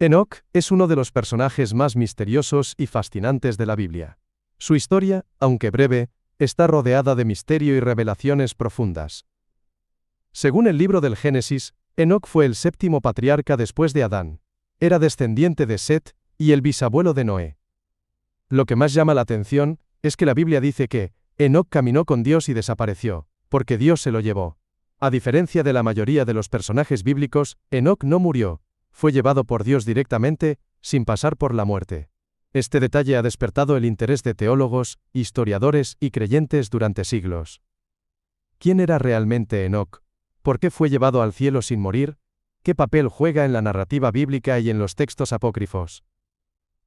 Enoc es uno de los personajes más misteriosos y fascinantes de la Biblia. Su historia, aunque breve, está rodeada de misterio y revelaciones profundas. Según el libro del Génesis, Enoc fue el séptimo patriarca después de Adán. Era descendiente de Set y el bisabuelo de Noé. Lo que más llama la atención es que la Biblia dice que Enoc caminó con Dios y desapareció, porque Dios se lo llevó. A diferencia de la mayoría de los personajes bíblicos, Enoc no murió, fue llevado por Dios directamente, sin pasar por la muerte. Este detalle ha despertado el interés de teólogos, historiadores y creyentes durante siglos. ¿Quién era realmente Enoc? ¿Por qué fue llevado al cielo sin morir? ¿Qué papel juega en la narrativa bíblica y en los textos apócrifos?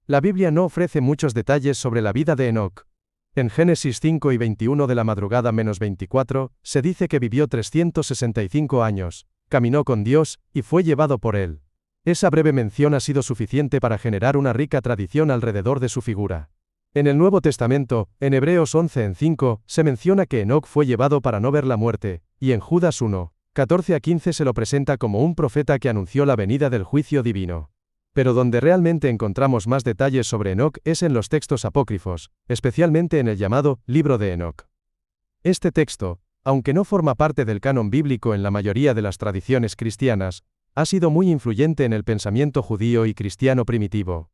La Biblia no ofrece muchos detalles sobre la vida de Enoc. En Génesis 5 y 21 de la madrugada menos 24, se dice que vivió 365 años, caminó con Dios, y fue llevado por él. Esa breve mención ha sido suficiente para generar una rica tradición alrededor de su figura. En el Nuevo Testamento, en Hebreos 11:5, se menciona que Enoc fue llevado para no ver la muerte, y en Judas 1:14-15 se lo presenta como un profeta que anunció la venida del juicio divino. Pero donde realmente encontramos más detalles sobre Enoc es en los textos apócrifos, especialmente en el llamado Libro de Enoc. Este texto, aunque no forma parte del canon bíblico en la mayoría de las tradiciones cristianas, ha sido muy influyente en el pensamiento judío y cristiano primitivo.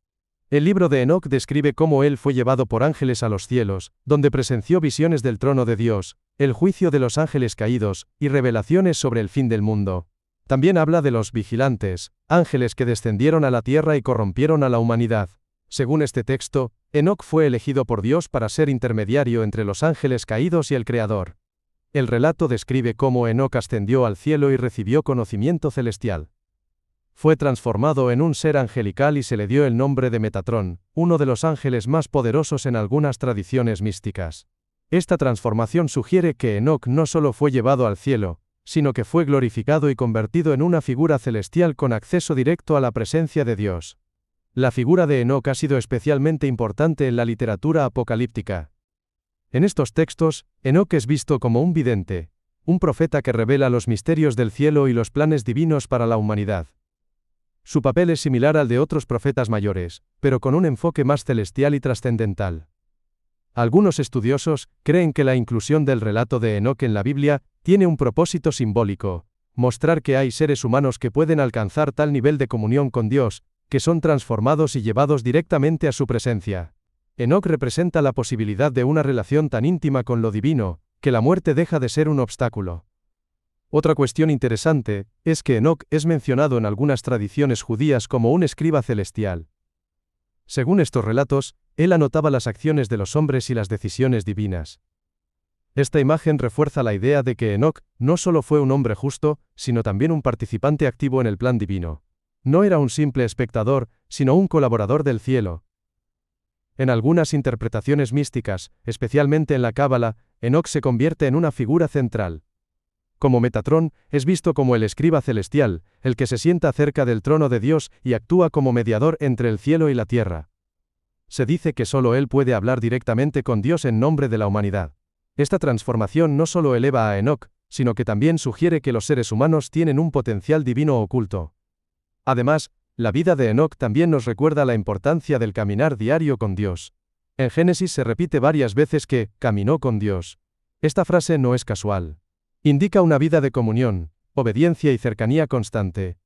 El libro de Enoc describe cómo él fue llevado por ángeles a los cielos, donde presenció visiones del trono de Dios, el juicio de los ángeles caídos, y revelaciones sobre el fin del mundo. También habla de los vigilantes, ángeles que descendieron a la tierra y corrompieron a la humanidad. Según este texto, Enoc fue elegido por Dios para ser intermediario entre los ángeles caídos y el Creador. El relato describe cómo Enoc ascendió al cielo y recibió conocimiento celestial. Fue transformado en un ser angelical y se le dio el nombre de Metatrón, uno de los ángeles más poderosos en algunas tradiciones místicas. Esta transformación sugiere que Enoc no solo fue llevado al cielo, sino que fue glorificado y convertido en una figura celestial con acceso directo a la presencia de Dios. La figura de Enoc ha sido especialmente importante en la literatura apocalíptica. En estos textos, Enoc es visto como un vidente, un profeta que revela los misterios del cielo y los planes divinos para la humanidad. Su papel es similar al de otros profetas mayores, pero con un enfoque más celestial y trascendental. Algunos estudiosos creen que la inclusión del relato de Enoc en la Biblia tiene un propósito simbólico: mostrar que hay seres humanos que pueden alcanzar tal nivel de comunión con Dios, que son transformados y llevados directamente a su presencia. Enoc representa la posibilidad de una relación tan íntima con lo divino, que la muerte deja de ser un obstáculo. Otra cuestión interesante es que Enoc es mencionado en algunas tradiciones judías como un escriba celestial. Según estos relatos, él anotaba las acciones de los hombres y las decisiones divinas. Esta imagen refuerza la idea de que Enoc no solo fue un hombre justo, sino también un participante activo en el plan divino. No era un simple espectador, sino un colaborador del cielo. En algunas interpretaciones místicas, especialmente en la Cábala, Enoc se convierte en una figura central. Como Metatrón, es visto como el escriba celestial, el que se sienta cerca del trono de Dios y actúa como mediador entre el cielo y la tierra. Se dice que solo él puede hablar directamente con Dios en nombre de la humanidad. Esta transformación no solo eleva a Enoc, sino que también sugiere que los seres humanos tienen un potencial divino oculto. Además, la vida de Enoc también nos recuerda la importancia del caminar diario con Dios. En Génesis se repite varias veces que caminó con Dios. Esta frase no es casual. Indica una vida de comunión, obediencia y cercanía constante.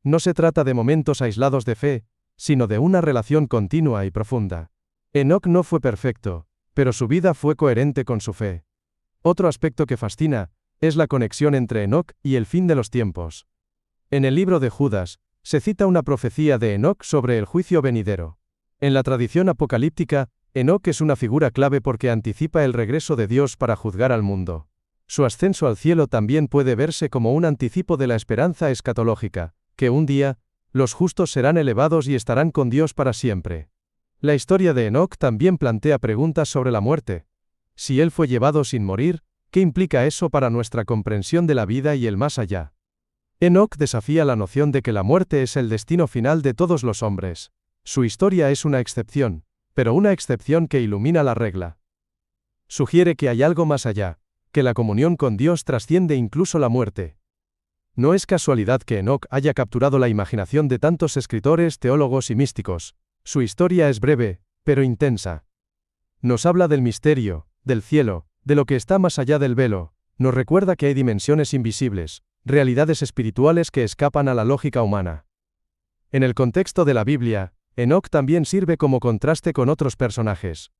No se trata de momentos aislados de fe, sino de una relación continua y profunda. Enoc no fue perfecto, pero su vida fue coherente con su fe. Otro aspecto que fascina es la conexión entre Enoc y el fin de los tiempos. En el libro de Judas, se cita una profecía de Enoc sobre el juicio venidero. En la tradición apocalíptica, Enoc es una figura clave porque anticipa el regreso de Dios para juzgar al mundo. Su ascenso al cielo también puede verse como un anticipo de la esperanza escatológica, que un día, los justos serán elevados y estarán con Dios para siempre. La historia de Enoc también plantea preguntas sobre la muerte. Si él fue llevado sin morir, ¿qué implica eso para nuestra comprensión de la vida y el más allá? Enoc desafía la noción de que la muerte es el destino final de todos los hombres. Su historia es una excepción, pero una excepción que ilumina la regla. Sugiere que hay algo más allá, que la comunión con Dios trasciende incluso la muerte. No es casualidad que Enoc haya capturado la imaginación de tantos escritores, teólogos y místicos. Su historia es breve, pero intensa. Nos habla del misterio, del cielo, de lo que está más allá del velo. Nos recuerda que hay dimensiones invisibles, realidades espirituales que escapan a la lógica humana. En el contexto de la Biblia, Enoc también sirve como contraste con otros personajes.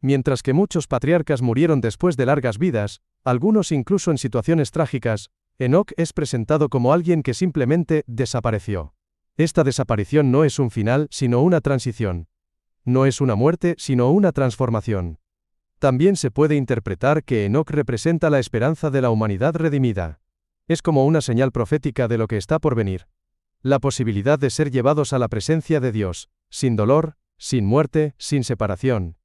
Mientras que muchos patriarcas murieron después de largas vidas, algunos incluso en situaciones trágicas, Enoc es presentado como alguien que simplemente desapareció. Esta desaparición no es un final, sino una transición. No es una muerte, sino una transformación. También se puede interpretar que Enoc representa la esperanza de la humanidad redimida. Es como una señal profética de lo que está por venir. La posibilidad de ser llevados a la presencia de Dios, sin dolor, sin muerte, sin separación.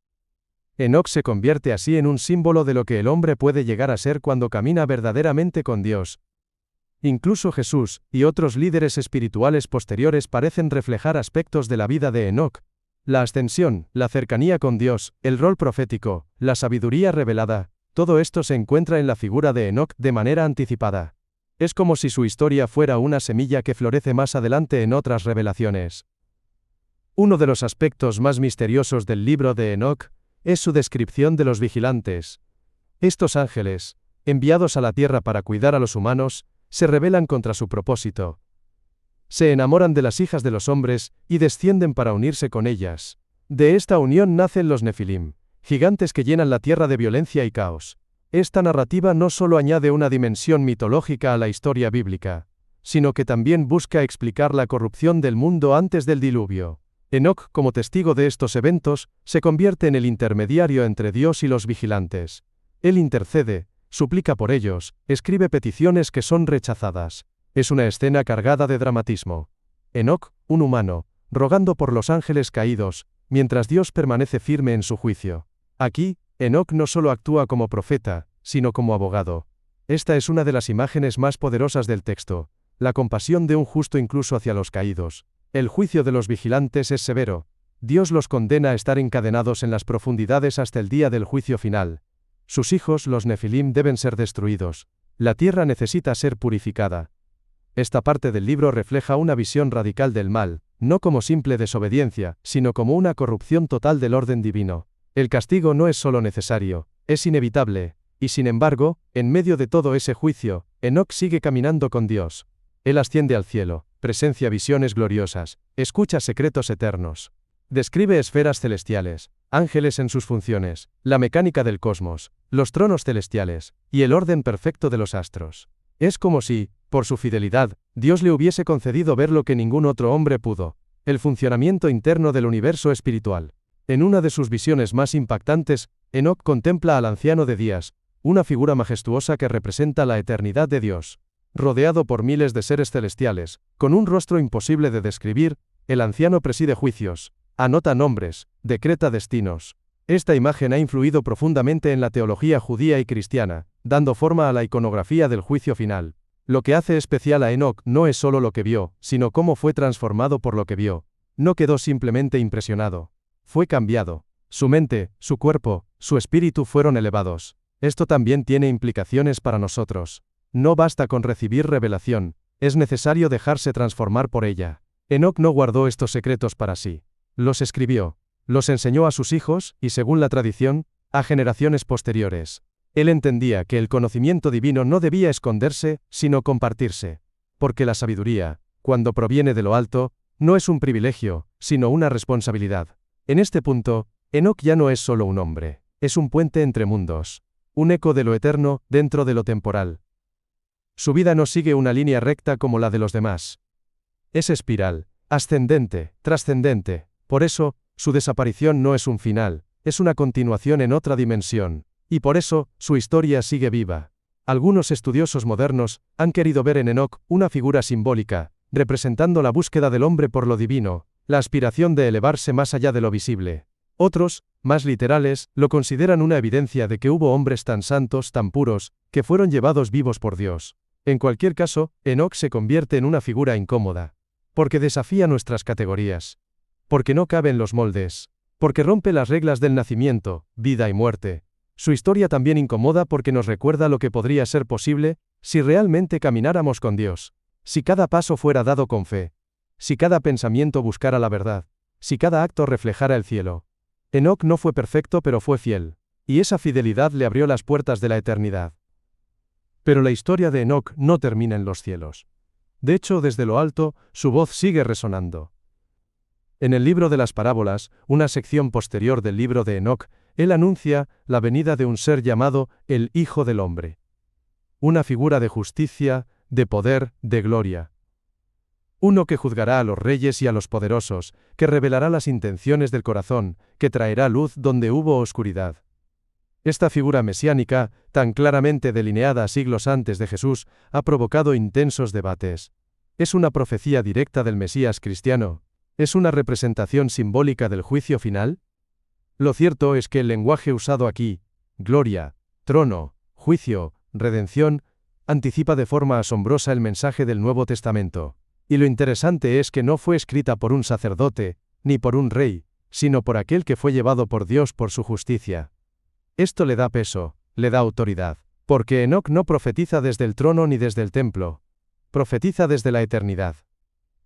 Enoc se convierte así en un símbolo de lo que el hombre puede llegar a ser cuando camina verdaderamente con Dios. Incluso Jesús, y otros líderes espirituales posteriores parecen reflejar aspectos de la vida de Enoc. La ascensión, la cercanía con Dios, el rol profético, la sabiduría revelada, todo esto se encuentra en la figura de Enoc de manera anticipada. Es como si su historia fuera una semilla que florece más adelante en otras revelaciones. Uno de los aspectos más misteriosos del libro de Enoc es su descripción de los vigilantes. Estos ángeles, enviados a la tierra para cuidar a los humanos, se rebelan contra su propósito. Se enamoran de las hijas de los hombres, y descienden para unirse con ellas. De esta unión nacen los Nefilim, gigantes que llenan la tierra de violencia y caos. Esta narrativa no solo añade una dimensión mitológica a la historia bíblica, sino que también busca explicar la corrupción del mundo antes del diluvio. Enoc, como testigo de estos eventos, se convierte en el intermediario entre Dios y los vigilantes. Él intercede, suplica por ellos, escribe peticiones que son rechazadas. Es una escena cargada de dramatismo. Enoc, un humano, rogando por los ángeles caídos, mientras Dios permanece firme en su juicio. Aquí, Enoc no solo actúa como profeta, sino como abogado. Esta es una de las imágenes más poderosas del texto, la compasión de un justo incluso hacia los caídos. El juicio de los vigilantes es severo. Dios los condena a estar encadenados en las profundidades hasta el día del juicio final. Sus hijos, los Nefilim, deben ser destruidos. La tierra necesita ser purificada. Esta parte del libro refleja una visión radical del mal, no como simple desobediencia, sino como una corrupción total del orden divino. El castigo no es solo necesario, es inevitable, y sin embargo, en medio de todo ese juicio, Enoc sigue caminando con Dios. Él asciende al cielo, presencia visiones gloriosas, escucha secretos eternos. Describe esferas celestiales, ángeles en sus funciones, la mecánica del cosmos, los tronos celestiales, y el orden perfecto de los astros. Es como si, por su fidelidad, Dios le hubiese concedido ver lo que ningún otro hombre pudo, el funcionamiento interno del universo espiritual. En una de sus visiones más impactantes, Enoc contempla al anciano de días, una figura majestuosa que representa la eternidad de Dios. Rodeado por miles de seres celestiales, con un rostro imposible de describir, el anciano preside juicios, anota nombres, decreta destinos. Esta imagen ha influido profundamente en la teología judía y cristiana, dando forma a la iconografía del juicio final. Lo que hace especial a Enoc no es solo lo que vio, sino cómo fue transformado por lo que vio. No quedó simplemente impresionado. Fue cambiado. Su mente, su cuerpo, su espíritu fueron elevados. Esto también tiene implicaciones para nosotros. No basta con recibir revelación, es necesario dejarse transformar por ella. Enoc no guardó estos secretos para sí. Los escribió. Los enseñó a sus hijos, y según la tradición, a generaciones posteriores. Él entendía que el conocimiento divino no debía esconderse, sino compartirse. Porque la sabiduría, cuando proviene de lo alto, no es un privilegio, sino una responsabilidad. En este punto, Enoc ya no es solo un hombre, es un puente entre mundos. Un eco de lo eterno, dentro de lo temporal. Su vida no sigue una línea recta como la de los demás. Es espiral, ascendente, trascendente. Por eso, su desaparición no es un final, es una continuación en otra dimensión. Y por eso, su historia sigue viva. Algunos estudiosos modernos han querido ver en Enoc una figura simbólica, representando la búsqueda del hombre por lo divino, la aspiración de elevarse más allá de lo visible. Otros, más literales, lo consideran una evidencia de que hubo hombres tan santos, tan puros, que fueron llevados vivos por Dios. En cualquier caso, Enoc se convierte en una figura incómoda. Porque desafía nuestras categorías. Porque no cabe en los moldes. Porque rompe las reglas del nacimiento, vida y muerte. Su historia también incomoda porque nos recuerda lo que podría ser posible si realmente camináramos con Dios. Si cada paso fuera dado con fe. Si cada pensamiento buscara la verdad. Si cada acto reflejara el cielo. Enoc no fue perfecto pero fue fiel. Y esa fidelidad le abrió las puertas de la eternidad. Pero la historia de Enoc no termina en los cielos. De hecho, desde lo alto, su voz sigue resonando. En el libro de las parábolas, una sección posterior del libro de Enoc, él anuncia la venida de un ser llamado el Hijo del Hombre. Una figura de justicia, de poder, de gloria. Uno que juzgará a los reyes y a los poderosos, que revelará las intenciones del corazón, que traerá luz donde hubo oscuridad. Esta figura mesiánica, tan claramente delineada siglos antes de Jesús, ha provocado intensos debates. ¿Es una profecía directa del Mesías cristiano? ¿Es una representación simbólica del juicio final? Lo cierto es que el lenguaje usado aquí, gloria, trono, juicio, redención, anticipa de forma asombrosa el mensaje del Nuevo Testamento. Y lo interesante es que no fue escrita por un sacerdote, ni por un rey, sino por aquel que fue llevado por Dios por su justicia. Esto le da peso, le da autoridad, porque Enoc no profetiza desde el trono ni desde el templo. Profetiza desde la eternidad.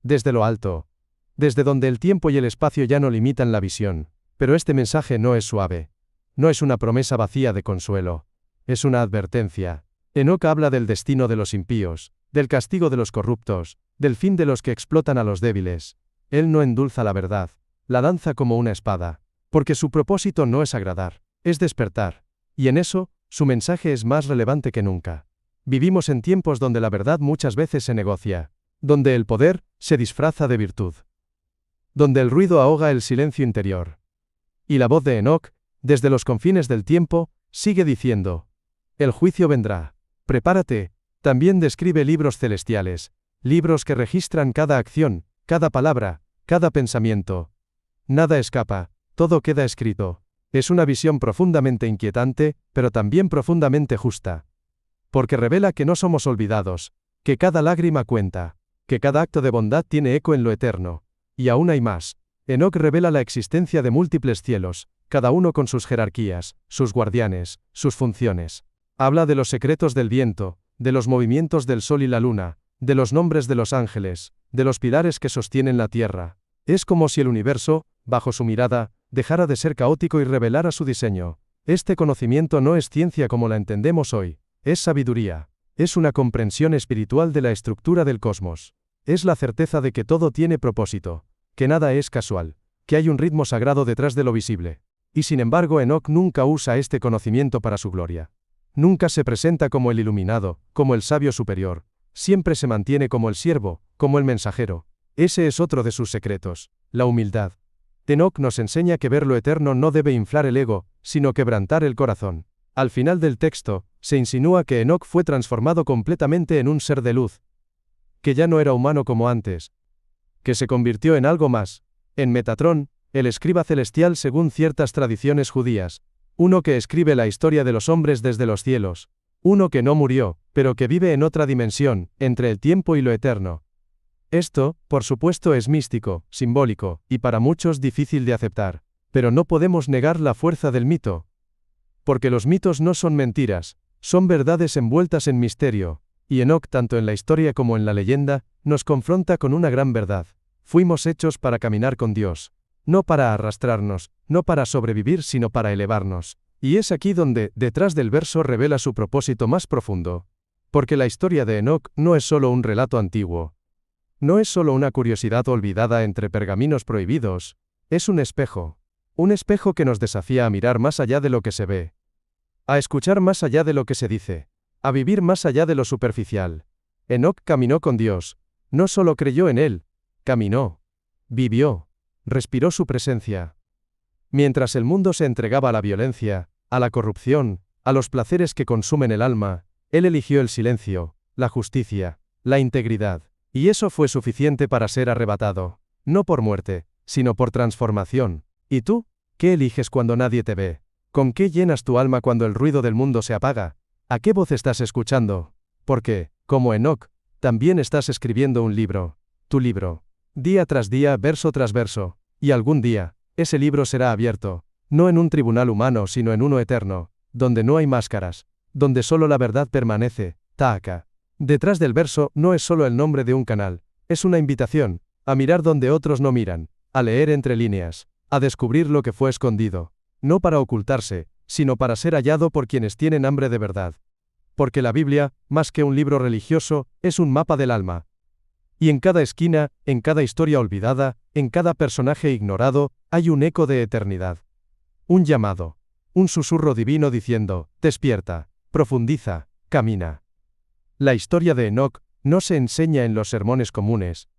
Desde lo alto. Desde donde el tiempo y el espacio ya no limitan la visión. Pero este mensaje no es suave. No es una promesa vacía de consuelo. Es una advertencia. Enoc habla del destino de los impíos, del castigo de los corruptos, del fin de los que explotan a los débiles. Él no endulza la verdad, la lanza como una espada, porque su propósito no es agradar, es despertar. Y en eso, su mensaje es más relevante que nunca. Vivimos en tiempos donde la verdad muchas veces se negocia, donde el poder se disfraza de virtud, donde el ruido ahoga el silencio interior. Y la voz de Enoc, desde los confines del tiempo, sigue diciendo: el juicio vendrá. Prepárate. También describe libros celestiales, libros que registran cada acción, cada palabra, cada pensamiento. Nada escapa, todo queda escrito. Es una visión profundamente inquietante, pero también profundamente justa. Porque revela que no somos olvidados, que cada lágrima cuenta, que cada acto de bondad tiene eco en lo eterno. Y aún hay más. Enoc revela la existencia de múltiples cielos, cada uno con sus jerarquías, sus guardianes, sus funciones. Habla de los secretos del viento, de los movimientos del sol y la luna, de los nombres de los ángeles, de los pilares que sostienen la tierra. Es como si el universo, bajo su mirada, dejara de ser caótico y revelara su diseño. Este conocimiento no es ciencia como la entendemos hoy, es sabiduría. Es una comprensión espiritual de la estructura del cosmos. Es la certeza de que todo tiene propósito, que nada es casual, que hay un ritmo sagrado detrás de lo visible. Y sin embargo, Enoc nunca usa este conocimiento para su gloria. Nunca se presenta como el iluminado, como el sabio superior. Siempre se mantiene como el siervo, como el mensajero. Ese es otro de sus secretos, la humildad. Enoc nos enseña que ver lo eterno no debe inflar el ego, sino quebrantar el corazón. Al final del texto, se insinúa que Enoc fue transformado completamente en un ser de luz, que ya no era humano como antes, que se convirtió en algo más, en Metatrón, el escriba celestial según ciertas tradiciones judías, uno que escribe la historia de los hombres desde los cielos, uno que no murió, pero que vive en otra dimensión, entre el tiempo y lo eterno. Esto, por supuesto, es místico, simbólico, y para muchos difícil de aceptar, pero no podemos negar la fuerza del mito. Porque los mitos no son mentiras, son verdades envueltas en misterio, y Enoc, tanto en la historia como en la leyenda, nos confronta con una gran verdad. Fuimos hechos para caminar con Dios. No para arrastrarnos, no para sobrevivir sino para elevarnos. Y es aquí donde, detrás del verso revela su propósito más profundo. Porque la historia de Enoc no es solo un relato antiguo. No es solo una curiosidad olvidada entre pergaminos prohibidos. Es un espejo. Un espejo que nos desafía a mirar más allá de lo que se ve. A escuchar más allá de lo que se dice. A vivir más allá de lo superficial. Enoc caminó con Dios. No solo creyó en Él. Caminó. Vivió. Respiró su presencia. Mientras el mundo se entregaba a la violencia, a la corrupción, a los placeres que consumen el alma, él eligió el silencio, la justicia, la integridad. Y eso fue suficiente para ser arrebatado. No por muerte, sino por transformación. ¿Y tú? ¿Qué eliges cuando nadie te ve? ¿Con qué llenas tu alma cuando el ruido del mundo se apaga? ¿A qué voz estás escuchando? Porque, como Enoc, también estás escribiendo un libro. Tu libro. Día tras día, verso tras verso. Y algún día, ese libro será abierto. No en un tribunal humano sino en uno eterno. donde no hay máscaras, donde solo la verdad permanece, Taaka. Detrás del verso no es solo el nombre de un canal, es una invitación, a mirar donde otros no miran, a leer entre líneas, a descubrir lo que fue escondido, no para ocultarse, sino para ser hallado por quienes tienen hambre de verdad. Porque la Biblia, más que un libro religioso, es un mapa del alma. Y en cada esquina, en cada historia olvidada, en cada personaje ignorado, hay un eco de eternidad. Un llamado. Un susurro divino diciendo, despierta, profundiza, camina. La historia de Enoc no se enseña en los sermones comunes.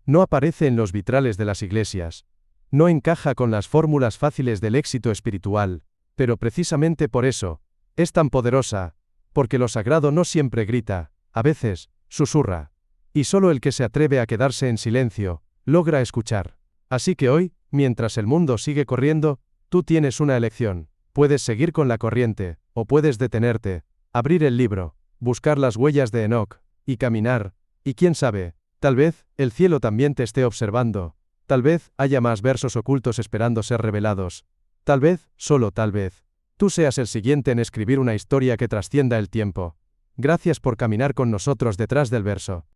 No aparece en los vitrales de las iglesias. No encaja con las fórmulas fáciles del éxito espiritual, pero precisamente por eso, es tan poderosa, porque lo sagrado no siempre grita, a veces, susurra. Y solo el que se atreve a quedarse en silencio, logra escuchar. Así que hoy, mientras el mundo sigue corriendo, tú tienes una elección. Puedes seguir con la corriente, o puedes detenerte, abrir el libro, buscar las huellas de Enoc, y caminar, y quién sabe, tal vez, el cielo también te esté observando, tal vez, haya más versos ocultos esperando ser revelados, tal vez, solo tal vez, tú seas el siguiente en escribir una historia que trascienda el tiempo. Gracias por caminar con nosotros detrás del verso.